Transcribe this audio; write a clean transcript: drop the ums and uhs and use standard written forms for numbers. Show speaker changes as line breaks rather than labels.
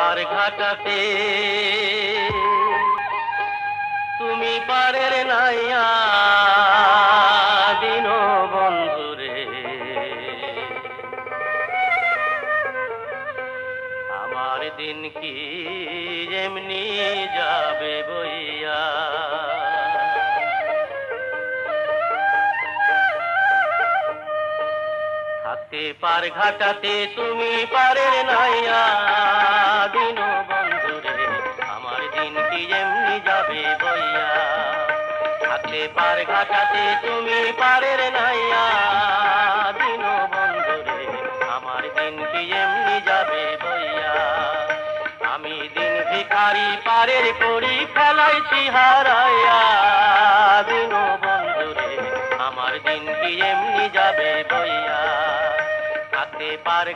পার ঘাটাতে তুমি পারের নাইয়া দিন বন্ধুরে আমার দিন কি এমনি যাবে বইয়া থাকতে পার ঘাটাতে তুমি পারের নাইয়া দিন বন্ধুরে আমার দিন কি এমনি যাবে বইয়া থাকতে পার ঘাটাতে তুমি পারের নাইয়া দিন বন্ধুরে আমার দিন কি এমনি যাবে বইয়া আমি দিন ভিখারি পারের করি ফেলাইছি হারাইয়া দিন বন্ধুরে আমার দিন কি এমনি যাবে বইয়া থাকতে পার